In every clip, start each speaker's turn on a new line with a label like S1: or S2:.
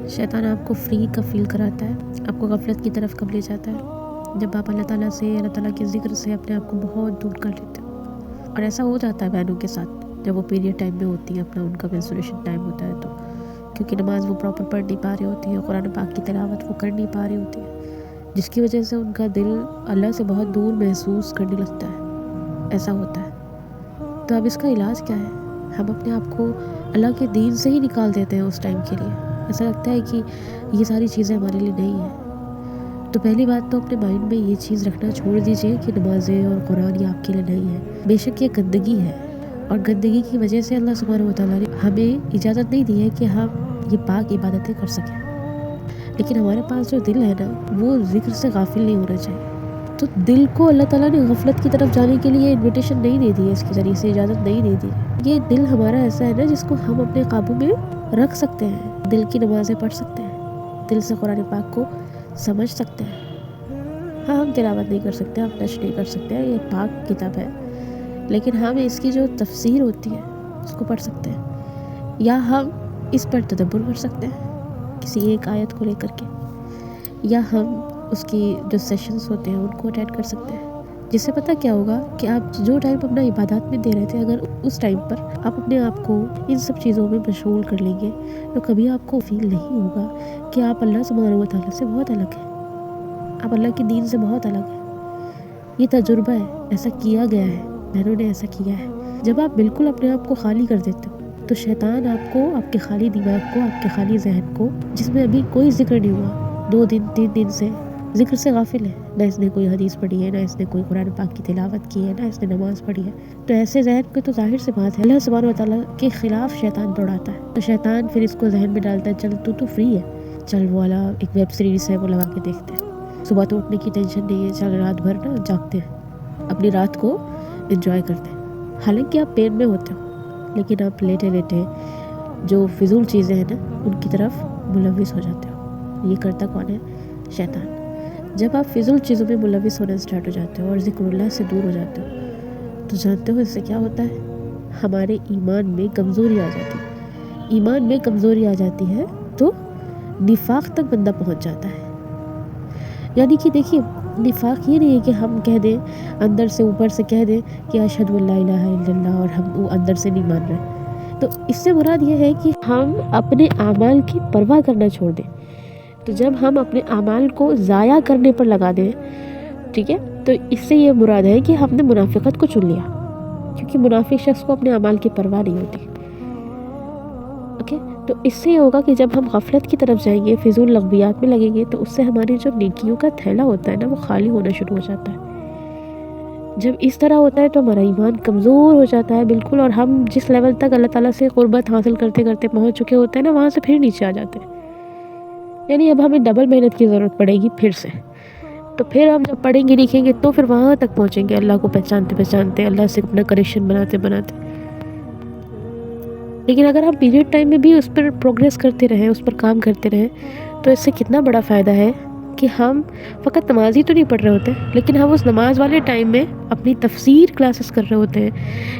S1: شیطان آپ کو فری کا فیل کراتا ہے، آپ کو غفلت کی طرف کب لے جاتا ہے جب آپ اللہ تعالیٰ سے، اللہ تعالیٰ کے ذکر سے اپنے آپ کو بہت دور کر لیتے ہیں۔ اور ایسا ہو جاتا ہے بہنوں کے ساتھ جب وہ پیریڈ ٹائم میں ہوتی ہیں، اپنا ان کا مینسٹریشن ٹائم ہوتا ہے، تو کیونکہ نماز وہ پراپر پڑھ نہیں پا رہی ہوتی ہے، قرآن پاک کی تلاوت وہ کر نہیں پا رہی ہوتی ہے، جس کی وجہ سے ان کا دل اللہ سے بہت دور محسوس کرنے لگتا ہے۔ ایسا ہوتا ہے تو اب اس کا علاج کیا ہے؟ ہم اپنے آپ کو اللہ کے دین سے ہی نکال دیتے ہیں اس ٹائم کے لیے۔ ایسا لگتا ہے کہ یہ ساری چیزیں ہمارے لیے نہیں ہیں۔ تو پہلی بات تو اپنے مائنڈ میں یہ چیز رکھنا چھوڑ دیجئے کہ نمازیں اور قرآن یہ آپ کے لیے نہیں ہے۔ بے شک یہ گندگی ہے، اور گندگی کی وجہ سے اللہ سبحانہ و تعالیٰ نے ہمیں اجازت نہیں دی ہے کہ ہم یہ پاک عبادتیں کر سکیں، لیکن ہمارے پاس جو دل ہے نا، وہ ذکر سے غافل نہیں ہونا چاہیے۔ تو دل کو اللہ تعالیٰ نے غفلت کی طرف جانے کے لیے انویٹیشن نہیں دے دی ہے، اس کے ذریعے سے اجازت نہیں دے دی۔ یہ دل ہمارا ایسا ہے نا جس کو ہم اپنے قابو میں رکھ سکتے ہیں، دل کی نمازیں پڑھ سکتے ہیں، دل سے قرآن پاک کو سمجھ سکتے ہیں۔ ہاں، ہم تلاوت نہیں کر سکتے، ہم ٹچ نہیں کر سکتے، یہ پاک کتاب ہے، لیکن ہم اس کی جو تفسیر ہوتی ہے اس کو پڑھ سکتے ہیں، یا ہم اس پر تدبر کر سکتے ہیں کسی ایک آیت کو لے کر کے، یا ہم اس کی جو سیشنز ہوتے ہیں ان کو اٹینڈ کر سکتے ہیں، جس سے پتہ کیا ہوگا کہ آپ جو ٹائم اپنا عبادات میں دے رہے تھے، اگر اس ٹائم پر آپ اپنے آپ کو ان سب چیزوں میں مشغول کر لیں گے تو کبھی آپ کو فیل نہیں ہوگا کہ آپ اللہ سبحانہ و تعالیٰ سے بہت الگ ہیں، آپ اللہ کے دین سے بہت الگ ہیں۔ یہ تجربہ ہے، ایسا کیا گیا ہے، بہنوں نے ایسا کیا ہے۔ جب آپ بالکل اپنے آپ کو خالی کر دیتے ہو تو شیطان آپ کو، آپ کے خالی دماغ کو، آپ کے خالی ذہن کو، جس میں ابھی کوئی ذکر نہیں ہوا، 2 دن 3 دن سے ذکر سے غافل ہے، نہ اس نے کوئی حدیث پڑھی ہے، نہ اس نے کوئی قرآن پاک کی تلاوت کی ہے، نہ اس نے نماز پڑھی ہے، تو ایسے ذہن کو تو ظاہر سی بات ہے اللہ سبحانہ و تعالیٰ کے خلاف شیطان دوڑاتا ہے۔ تو شیطان پھر اس کو ذہن میں ڈالتا ہے، چل تو فری ہے، چل وہ والا ایک ویب سیریز ہے وہ لگا کے دیکھتے ہیں، صبح تو اٹھنے کی ٹینشن نہیں ہے، چل رات بھر نا جاگتے ہیں، اپنی رات کو انجوائے کرتے ہیں، حالانکہ آپ پین میں ہوتے ہو، لیکن آپ لیٹے لیٹے جو فضول چیزیں ہیں نا ان کی طرف ملوث ہو جاتے ہو۔ یہ کرتا کون ہے؟ شیطان۔ جب آپ فضول چیزوں میں ملوث ہونا اسٹارٹ ہو جاتے ہو اور ذکر اللہ سے دور ہو جاتے ہو تو جانتے ہو اس سے کیا ہوتا ہے؟ ہمارے ایمان میں کمزوری آ جاتی ہے۔ ایمان میں کمزوری آ جاتی ہے تو نفاق تک بندہ پہنچ جاتا ہے۔ یعنی کہ دیکھیے، نفاق یہ نہیں ہے کہ ہم کہہ دیں اندر سے، اوپر سے کہہ دیں کہ اشہد ان لا الہ الا اللہ، اور ہم وہ اندر سے نہیں مان رہے۔ تو اس سے مراد یہ ہے کہ ہم اپنے اعمال کی پرواہ کرنا چھوڑ دیں۔ تو جب ہم اپنے اعمال کو ضائع کرنے پر لگا دیں، ٹھیک ہے، تو اس سے یہ مراد ہے کہ ہم نے منافقت کو چن لیا، کیونکہ منافق شخص کو اپنے اعمال کی پرواہ نہیں ہوتی۔ اوکے، تو اس سے یہ ہوگا کہ جب ہم غفلت کی طرف جائیں گے، فضول لغویات میں لگیں گے، تو اس سے ہماری جو نیکیوں کا تھیلا ہوتا ہے نا وہ خالی ہونا شروع ہو جاتا ہے۔ جب اس طرح ہوتا ہے تو ہمارا ایمان کمزور ہو جاتا ہے بالکل، اور ہم جس لیول تک اللہ تعالیٰ سے قربت حاصل کرتے کرتے پہنچ چکے ہوتے ہیں نا، وہاں سے پھر نیچے آ جاتے ہیں۔ یعنی اب ہمیں ڈبل محنت کی ضرورت پڑے گی پھر سے۔ تو پھر ہم جب پڑھیں گے لکھیں گے تو پھر وہاں تک پہنچیں گے، اللہ کو پہچانتے پہچانتے، اللہ سے اپنا کنیکشن بناتے بناتے۔ لیکن اگر ہم پیریڈ ٹائم میں بھی اس پر پروگریس کرتے رہیں، اس پر کام کرتے رہیں، تو اس سے کتنا بڑا فائدہ ہے کہ ہم فقط نماز ہی تو نہیں پڑھ رہے ہوتے، لیکن ہم اس نماز والے ٹائم میں اپنی تفسیر کلاسز کر رہے ہوتے ہیں،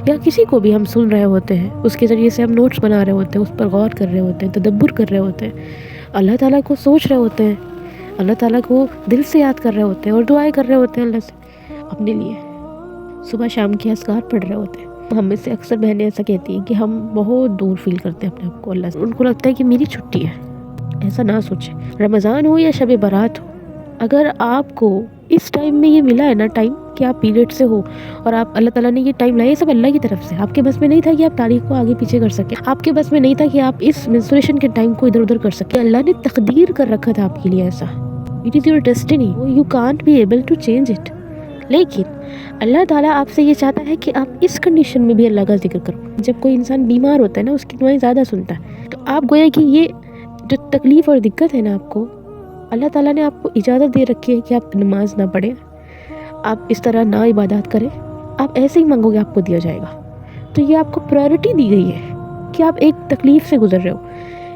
S1: یا کسی کو بھی ہم سن رہے ہوتے ہیں، اس کے ذریعے سے ہم نوٹس بنا رہے ہوتے ہیں، اس پر غور کر رہے ہوتے ہیں، تدبر کر رہے ہوتے ہیں، اللہ تعالیٰ کو سوچ رہے ہوتے ہیں، اللہ تعالیٰ کو دل سے یاد کر رہے ہوتے ہیں، اور دعائیں کر رہے ہوتے ہیں اللہ سے اپنے لیے، صبح شام کے اذکار پڑھ رہے ہوتے ہیں۔ ہم میں سے اکثر بہنیں ایسا کہتی ہیں کہ ہم بہت دور فیل کرتے ہیں اپنے آپ کو اللہ سے، ان کو لگتا ہے کہ میری چھٹی ہے۔ ایسا نہ سوچیں، رمضان ہو یا شب برات ہو، اگر آپ کو اس ٹائم میں یہ ملا ہے نا ٹائم کہ آپ پیریڈ سے ہو، اور آپ اللہ تعالیٰ نے یہ ٹائم لایا، یہ سب اللہ کی طرف سے، آپ کے بس میں نہیں تھا کہ آپ تاریخ کو آگے پیچھے کر سکیں، آپ کے بس میں نہیں تھا کہ آپ اس منسٹریشن کے ٹائم کو ادھر ادھر کر سکیں، اللہ نے تقدیر کر رکھا تھا آپ کے لیے ایسا۔ It is your destiny, you can't be able to change it. لیکن اللہ تعالیٰ آپ سے یہ چاہتا ہے کہ آپ اس کنڈیشن میں بھی اللہ کا ذکر کرو۔ جب کوئی انسان بیمار ہوتا ہے نا، اس کی دعائیں زیادہ سنتا ہے، تو آپ گویا کہ یہ جو تکلیف اور دقت ہے نا آپ کو، اللہ تعالیٰ نے آپ کو اجازت دے رکھی ہے کہ آپ نماز نہ پڑھیں، آپ اس طرح نہ عبادات کریں، آپ ایسے ہی مانگو گے آپ کو دیا جائے گا۔ تو یہ آپ کو پرائورٹی دی گئی ہے کہ آپ ایک تکلیف سے گزر رہے ہو،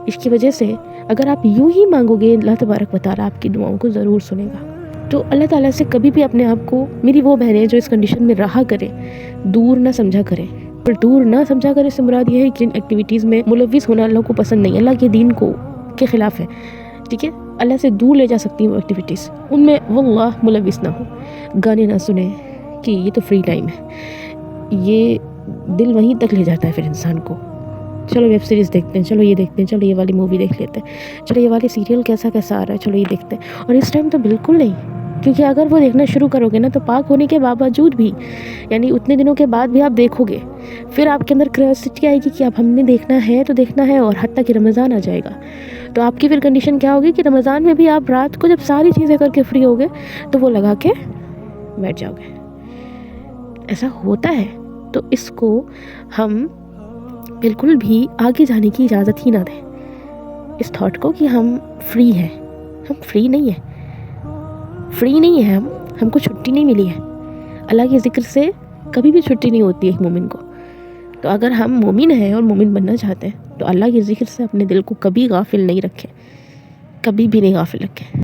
S1: اس کی وجہ سے اگر آپ یوں ہی مانگو گے، اللہ تبارک و تعالیٰ آپ کی دعاؤں کو ضرور سنے گا۔ تو اللہ تعالیٰ سے کبھی بھی اپنے آپ کو، میری وہ بہنیں جو اس کنڈیشن میں رہا کریں، دور نہ سمجھا کریں۔ پر دور نہ سمجھا کریں سے مراد یہ ہے کہ جن ایکٹیویٹیز میں ملوث ہونا اللہ کو پسند نہیں، اللہ کے دین کو کے خلاف ہے، ٹھیک ہے، اللہ سے دور لے جا سکتی ہیں وہ ایکٹیویٹیز، ان میں واللہ ملوث نہ ہو، گانے نہ سنیں کہ یہ تو فری ٹائم ہے، یہ دل وہیں تک لے جاتا ہے پھر انسان کو، چلو ویب سیریز دیکھتے ہیں، چلو یہ دیکھتے ہیں، چلو یہ والی مووی دیکھ لیتے ہیں، چلو یہ والی سیریل کیسا کیسا آ رہا ہے، چلو یہ دیکھتے ہیں، اور اس ٹائم تو بالکل نہیں، کیونکہ اگر وہ دیکھنا شروع کرو گے نا تو پاک ہونے کے باوجود بھی، یعنی اتنے دنوں کے بعد بھی آپ دیکھو گے، پھر آپ کے اندر کریوسٹی آئے گی کہ اب ہم نے دیکھنا ہے تو دیکھنا ہے، اور حتیٰ کہ رمضان آ جائے گا تو آپ کی پھر کنڈیشن کیا ہوگی کہ رمضان میں بھی آپ رات کو جب ساری چیزیں کر کے فری ہوگے تو وہ لگا کے بیٹھ جاؤ گے، ایسا ہوتا ہے۔ تو اس کو ہم بالکل بھی آگے جانے کی اجازت ہی نہ دیں، اس تھاٹ کو کہ ہم فری ہیں، ہم فری نہیں ہیں، فری نہیں ہیں، ہم کو چھٹی نہیں ملی ہے، اللہ کے ذکر سے کبھی بھی چھٹی نہیں ہوتی ایک مومن کو، تو اگر ہم مومن ہیں اور مومن بننا چاہتے ہیں تو اللہ کے ذکر سے اپنے دل کو کبھی غافل نہیں رکھیں، کبھی بھی نہیں غافل رکھیں۔